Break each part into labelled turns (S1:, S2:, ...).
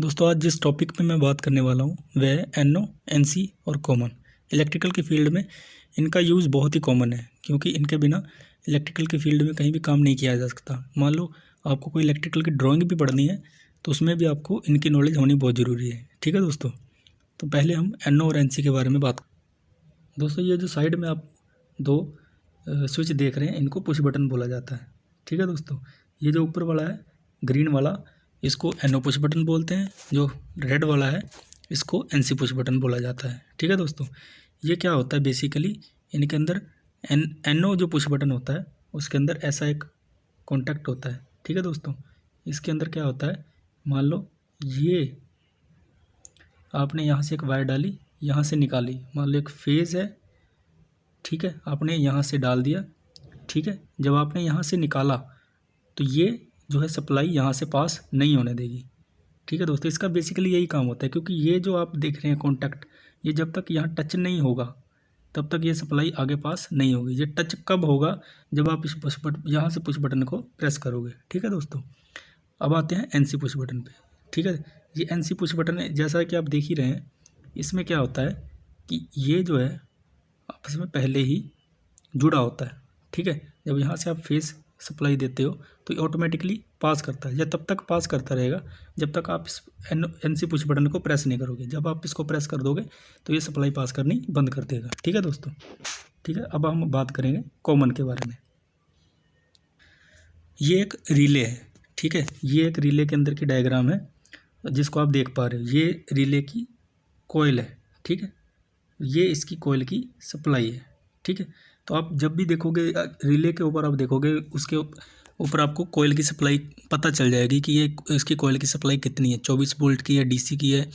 S1: दोस्तों आज जिस टॉपिक पे मैं बात करने वाला हूँ वह है एनओ, एनसी और कॉमन। इलेक्ट्रिकल की फील्ड में इनका यूज़ बहुत ही कॉमन है, क्योंकि इनके बिना इलेक्ट्रिकल की फील्ड में कहीं भी काम नहीं किया जा सकता। मान लो आपको कोई इलेक्ट्रिकल की ड्राइंग भी पढ़नी है तो उसमें भी आपको इनकी नॉलेज होनी बहुत ज़रूरी है। ठीक है दोस्तों, तो पहले हम एनओ और एनसी के बारे में बात करें। दोस्तों ये जो साइड में आप दो स्विच देख रहे हैं इनको पुश बटन बोला जाता है। ठीक है दोस्तों, ये जो ऊपर वाला है ग्रीन वाला इसको एनओ पुश बटन बोलते हैं, जो रेड वाला है इसको एनसी पुश बटन बोला जाता है। ठीक है दोस्तों, ये क्या होता है बेसिकली इनके अंदर एनओ जो पुश बटन होता है उसके अंदर ऐसा एक कॉन्टैक्ट होता है। ठीक है दोस्तों, इसके अंदर क्या होता है, मान लो ये आपने यहाँ से एक वायर डाली, यहाँ से निकाली, मान लो एक फेज़ है। ठीक है, आपने यहाँ से डाल दिया। ठीक है, जब आपने यहाँ से निकाला तो ये जो है सप्लाई यहाँ से पास नहीं होने देगी। ठीक है दोस्तों, इसका बेसिकली यही काम होता है, क्योंकि ये जो आप देख रहे हैं कॉन्टैक्ट, ये जब तक यहाँ टच नहीं होगा तब तक ये सप्लाई आगे पास नहीं होगी। ये टच कब होगा, जब आप इस पुश बटन यहाँ से पुश बटन को प्रेस करोगे। ठीक है दोस्तों, अब आते हैं एनसी पुश बटन पे। ठीक है, ये एनसी पुश बटन है, जैसा कि आप देख ही रहे हैं, इसमें क्या होता है कि ये जो है आपस में पहले ही जुड़ा होता है। ठीक है, जब यहाँ से आप फेस सप्लाई देते हो तो ये ऑटोमेटिकली पास करता है, या तब तक पास करता रहेगा जब तक आप इस एनसी पुश बटन को प्रेस नहीं करोगे। जब आप इसको प्रेस कर दोगे तो ये सप्लाई पास करनी बंद कर देगा। ठीक है दोस्तों, ठीक है, अब हम बात करेंगे कॉमन के बारे में। ये एक रिले है। ठीक है, ये एक रिले के अंदर की डायग्राम है जिसको आप देख पा रहे हो। ये रिले की कॉइल है। ठीक है, ये इसकी कॉइल की सप्लाई है। ठीक है, तो आप जब भी देखोगे रिले के ऊपर आप देखोगे उसके ऊपर आपको कॉइल की सप्लाई पता चल जाएगी कि ये इसकी कॉइल की सप्लाई कितनी है, 24 वोल्ट की है, डीसी की है,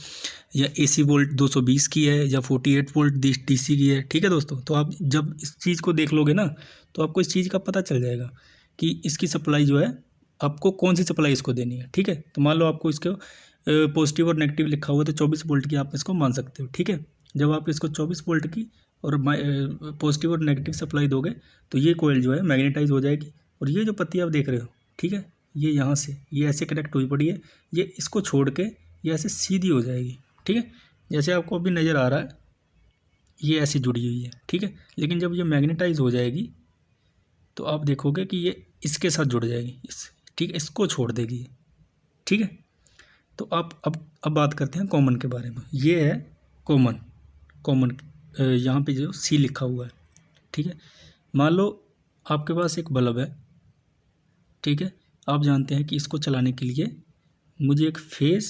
S1: या एसी वोल्ट 220 की है, या 48 वोल्ट डीसी की है। ठीक है दोस्तों, तो आप जब इस चीज़ को देख लोगे ना तो आपको इस चीज़ का पता चल जाएगा कि इसकी सप्लाई जो है आपको कौन सी सप्लाई इसको देनी है। ठीक है, तो मान लो आपको इसको पॉजिटिव और नेगेटिव लिखा हुआ है तो 24 वोल्ट की आप इसको मान सकते हो। ठीक है, जब आप इसको 24 वोल्ट की और पॉजिटिव और नेगेटिव सप्लाई दोगे तो ये कोयल जो है मैग्नेटाइज हो जाएगी। और ये जो पत्ती आप देख रहे हो, ठीक है, ये यहाँ से ये ऐसे कनेक्ट हुई पड़ी है, ये इसको छोड़ के ये ऐसे सीधी हो जाएगी। ठीक है, जैसे आपको अभी नज़र आ रहा है ये ऐसी जुड़ी हुई है। ठीक है, लेकिन जब ये मैग्नेटाइज हो जाएगी तो आप देखोगे कि ये इसके साथ जुड़ जाएगी, ठीक है, इसको छोड़ देगी। ठीक है, तो आप अब बात करते हैं कॉमन के बारे में। ये है कॉमन। यहाँ पे जो सी लिखा हुआ है। ठीक है, मान लो आपके पास एक बल्ब है। ठीक है, आप जानते हैं कि इसको चलाने के लिए मुझे एक फेस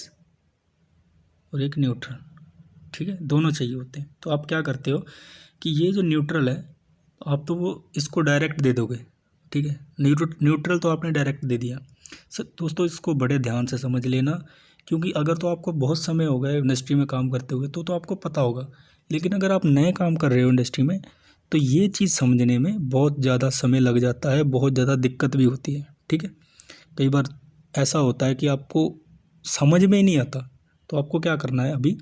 S1: और एक न्यूट्रल, ठीक है, दोनों चाहिए होते हैं। तो आप क्या करते हो कि ये जो न्यूट्रल है आप तो वो इसको डायरेक्ट दे दोगे। ठीक है, न्यूट्रल तो आपने डायरेक्ट दे दिया। दोस्तों इसको बड़े ध्यान से समझ लेना, क्योंकि अगर तो आपको बहुत समय हो गया इंडस्ट्री में काम करते हुए तो आपको पता होगा, लेकिन अगर आप नए काम कर रहे हो इंडस्ट्री में तो ये चीज़ समझने में बहुत ज़्यादा समय लग जाता है, बहुत ज़्यादा दिक्कत भी होती है। ठीक है, कई बार ऐसा होता है कि आपको समझ में ही नहीं आता, तो आपको क्या करना है, अभी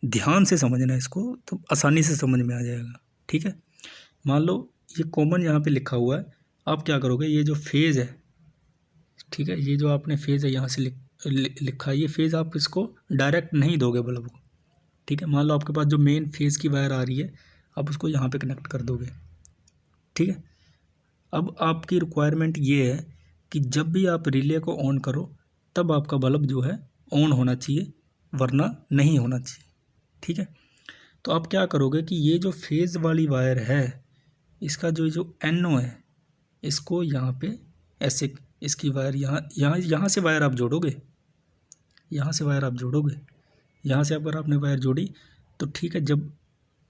S1: ध्यान से समझना है इसको, तो आसानी से समझ में आ जाएगा। ठीक है, मान लो ये कॉमन यहाँ पे लिखा हुआ है, आप क्या करोगे, ये जो फेज़ है, ठीक है, ये जो आपने फेज़ है यहाँ से लिखा है, ये फेज़ आप इसको डायरेक्ट नहीं दोगे बल्ब को। ठीक है, मान लो आपके पास जो मेन फेज़ की वायर आ रही है आप उसको यहाँ पे कनेक्ट कर दोगे। ठीक है, अब आपकी रिक्वायरमेंट ये है कि जब भी आप रिले को ऑन करो तब आपका बल्ब जो है ऑन होना चाहिए, वरना नहीं होना चाहिए। ठीक है, तो आप क्या करोगे कि ये जो फेज़ वाली वायर है इसका जो एनओ है इसको यहाँ पे ऐसे इसकी वायर यहाँ से वायर आप जोड़ोगे, यहाँ से वायर आप जोड़ोगे, यहाँ से अगर आपने वायर जोड़ी तो ठीक है, जब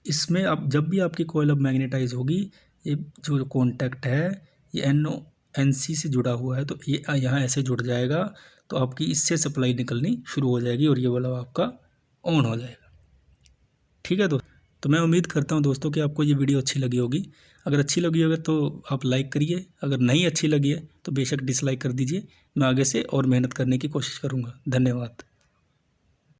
S1: इसमें अब जब भी आपकी कॉइल अब मैग्नेटाइज होगी, ये जो कॉन्टैक्ट है ये एनओ एनसी से जुड़ा हुआ है तो ये यहाँ ऐसे जुड़ जाएगा, तो आपकी इससे सप्लाई निकलनी शुरू हो जाएगी और ये वाला आपका ऑन हो जाएगा। ठीक है दोस्तों, तो मैं उम्मीद करता हूँ दोस्तों कि आपको ये वीडियो अच्छी लगी होगी। अगर अच्छी लगी होगी तो आप लाइक करिए, अगर नहीं अच्छी लगी है तो बेशक डिसलाइक कर दीजिए। मैं आगे से और मेहनत करने की कोशिश करूँगा। धन्यवाद।